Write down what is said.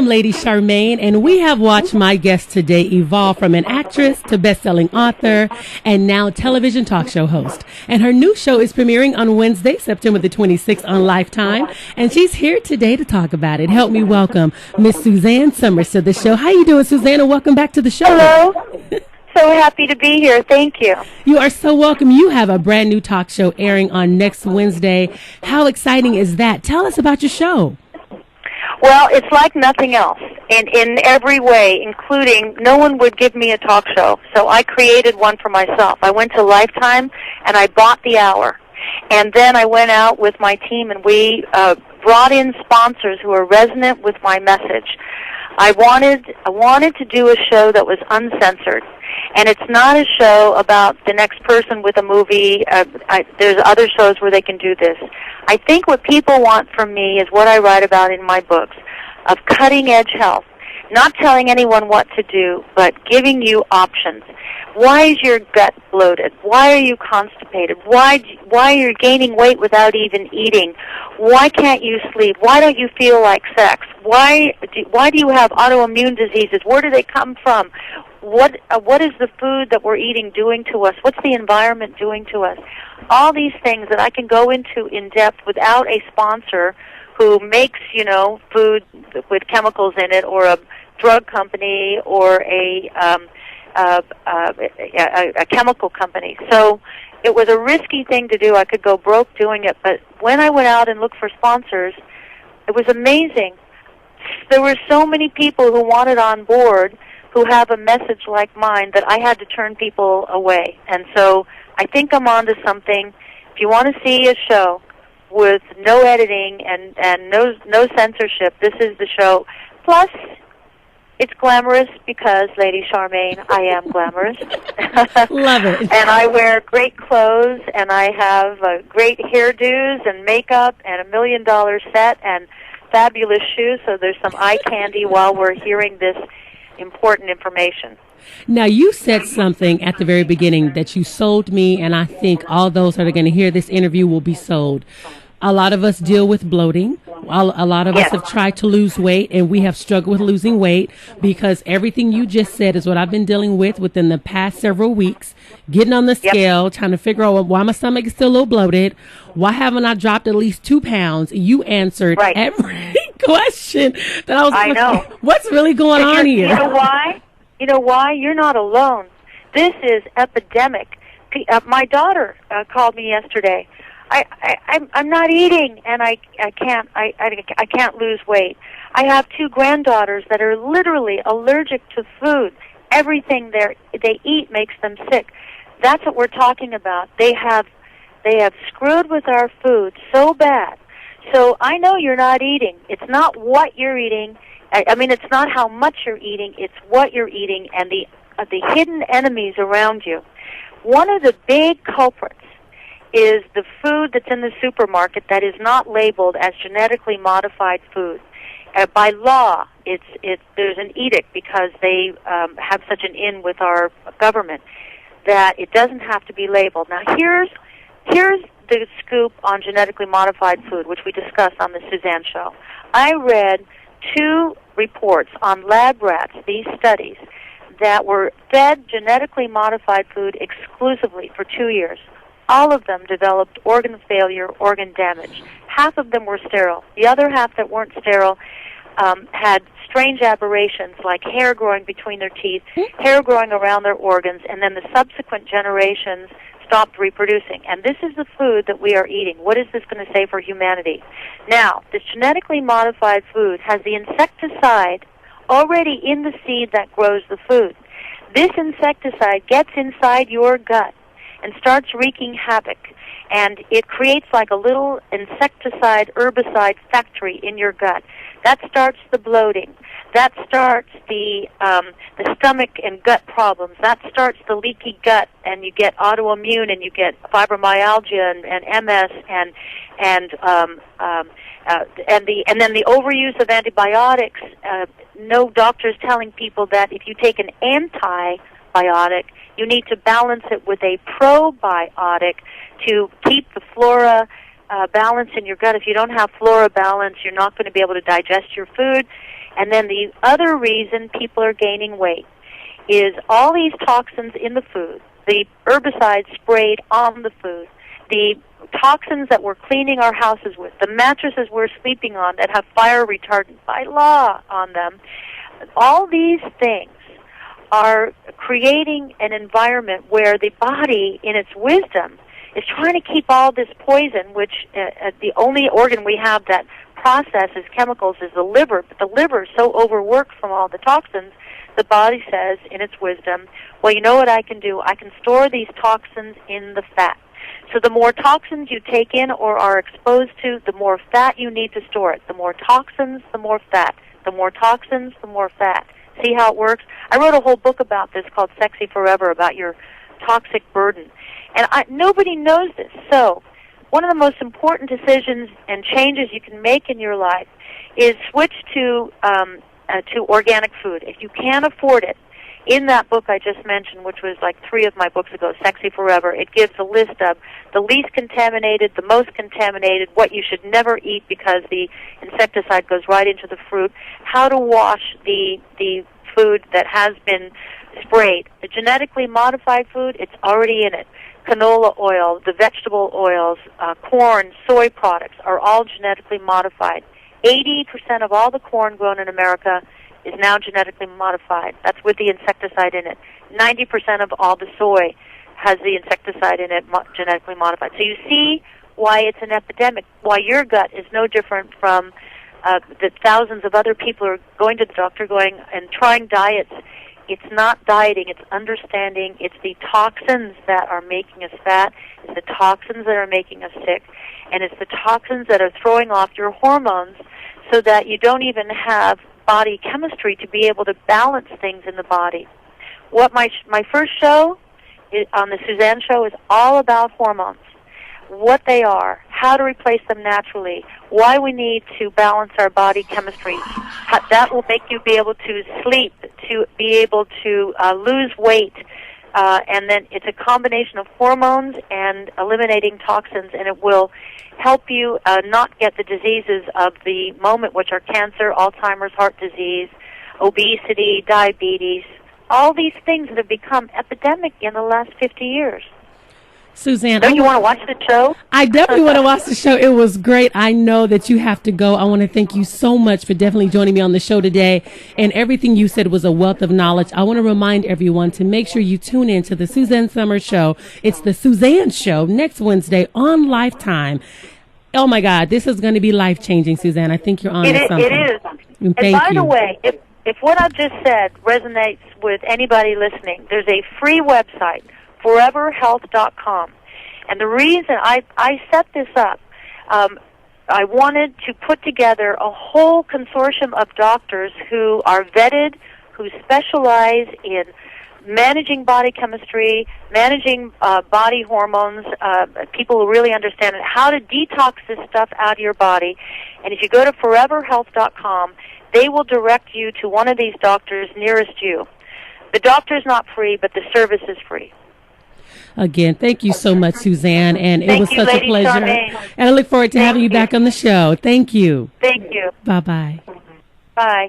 Lady Charmaine, and we have watched my guest today evolve from an actress to best-selling author and now television talk show host. And her new show is premiering on Wednesday, September the 26th on Lifetime, and she's here today to talk about it. Help me welcome Miss Suzanne Somers to the show. How you doing, Suzanne, and welcome back to the show. Hello. So happy to be here. Thank you. You are so welcome. You have a brand new talk show airing on next Wednesday. How exciting is that? Tell us about your show. Well, it's like nothing else in every way, including no one would give me a talk show, so I created one for myself. I went to Lifetime, and I bought the hour. And then I went out with my team, and we brought in sponsors who are resonant with my message. I wanted to do a show that was uncensored. And it's not a show about the next person with a movie. There's other shows where they can do this. I think what people want from me is what I write about in my books, of cutting-edge health. Not telling anyone what to do, but giving you options. Why is your gut bloated? Why are you constipated? Why are you gaining weight without even eating? Why can't you sleep? Why don't you feel like sex? Why do you have autoimmune diseases? Where do they come from? What is the food that we're eating doing to us? What's the environment doing to us? All these things that I can go into in depth without a sponsor who makes, food with chemicals in it, or a drug company, or a chemical company. So it was a risky thing to do. I could go broke doing it, but when I went out and looked for sponsors, it was amazing. There were so many people who wanted on board who have a message like mine that I had to turn people away. And so I think I'm onto something. If you want to see a show with no editing and no censorship, this is the show. Plus, it's glamorous because, Lady Charmaine, I am glamorous. Love it. And I wear great clothes, and I have great hairdos and makeup and $1 million set and fabulous shoes, so there's some eye candy while we're hearing this important information. Now, you said something at the very beginning that you sold me, and I think all those that are going to hear this interview will be sold. A lot of us deal with bloating. A lot of us have tried to lose weight, and we have struggled with losing weight because everything you just said is what I've been dealing with within the past several weeks, getting on the scale, trying to figure out why my stomach is still a little bloated. Why haven't I dropped at least 2 pounds? You answered every question that I was I know. What's really going on here? You know why? You know why? You're not alone. This is epidemic. My daughter called me yesterday. I'm not eating, and I can't lose weight. I have 2 granddaughters that are literally allergic to food. Everything they eat makes them sick. That's what we're talking about. They have screwed with our food so bad. So I know you're not eating. It's not what you're eating. I mean, it's not how much you're eating. It's what you're eating and the hidden enemies around you. One of the big culprits is the food that's in the supermarket that is not labeled as genetically modified food. By law, there's an edict because they have such an in with our government that it doesn't have to be labeled. Now, here's the scoop on genetically modified food, which we discussed on the Suzanne Show. I read 2 reports on lab rats, these studies, that were fed genetically modified food exclusively for 2 years. All of them developed organ failure, organ damage. Half of them were sterile. The other half that weren't sterile had strange aberrations like hair growing between their teeth, hair growing around their organs, and then the subsequent generations stopped reproducing. And this is the food that we are eating. What is this going to say for humanity? Now, this genetically modified food has the insecticide already in the seed that grows the food. This insecticide gets inside your gut and starts wreaking havoc, and it creates like a little insecticide, herbicide factory in your gut. That starts the bloating. That starts the stomach and gut problems. That starts the leaky gut, and you get autoimmune, and you get fibromyalgia and MS, and then the overuse of antibiotics. No doctors telling people that if you take an antibiotic, you need to balance it with a probiotic to keep the flora balance in your gut. If you don't have flora balance, you're not going to be able to digest your food. And then the other reason people are gaining weight is all these toxins in the food, the herbicides sprayed on the food, the toxins that we're cleaning our houses with, the mattresses we're sleeping on that have fire retardant by law on them. All these things are creating an environment where the body, in its wisdom, is trying to keep all this poison, which the only organ we have that processes chemicals is the liver, but the liver is so overworked from all the toxins, the body says, in its wisdom, well, you know what I can do? I can store these toxins in the fat. So the more toxins you take in or are exposed to, the more fat you need to store it. The more toxins, the more fat. The more toxins, the more fat. See how it works? I wrote a whole book about this called Sexy Forever, about your toxic burden. And nobody knows this. So one of the most important decisions and changes you can make in your life is switch to organic food. If you can't afford it, in that book I just mentioned, which was like 3 of my books ago, Sexy Forever, it gives a list of the least contaminated, the most contaminated, what you should never eat because the insecticide goes right into the fruit, how to wash the food that has been sprayed. The genetically modified food, it's already in it. Canola oil, the vegetable oils, corn, soy products are all genetically modified. 80% of all the corn grown in America is now genetically modified. That's with the insecticide in it. 90% of all the soy has the insecticide in it, genetically modified. So you see why it's an epidemic, why your gut is no different from the thousands of other people who are going to the doctor and trying diets. It's not dieting, it's understanding. It's the toxins that are making us fat. It's the toxins that are making us sick. And it's the toxins that are throwing off your hormones so that you don't even have body chemistry to be able to balance things in the body. What my first show on the Suzanne Show is all about hormones, what they are, how to replace them naturally, why we need to balance our body chemistry. That will make you be able to sleep, to be able to lose weight, and then it's a combination of hormones and eliminating toxins, and it will help you not get the diseases of the moment, which are cancer, Alzheimer's, heart disease, obesity, diabetes, all these things that have become epidemic in the last 50 years. Suzanne, don't you want to watch the show? I definitely want to watch the show. It was great. I know that you have to go. I want to thank you so much for definitely joining me on the show today. And everything you said was a wealth of knowledge. I want to remind everyone to make sure you tune in to the Suzanne Somers Show. It's the Suzanne Show next Wednesday on Lifetime. Oh, my God, this is going to be life-changing, Suzanne. I think you're on to something. It is. And by the way, if what I've just said resonates with anybody listening, there's a free website, foreverhealth.com. And the reason I set this up, I wanted to put together a whole consortium of doctors who are vetted, who specialize in managing body chemistry, managing body hormones, people who really understand it, how to detox this stuff out of your body. And if you go to foreverhealth.com, they will direct you to one of these doctors nearest you. The doctor's not free, but the service is free. Again, thank you so much, Suzanne, and it was such a pleasure. Charmaine. And I look forward to having you back on the show. Thank you. Thank you. Bye-bye. Bye.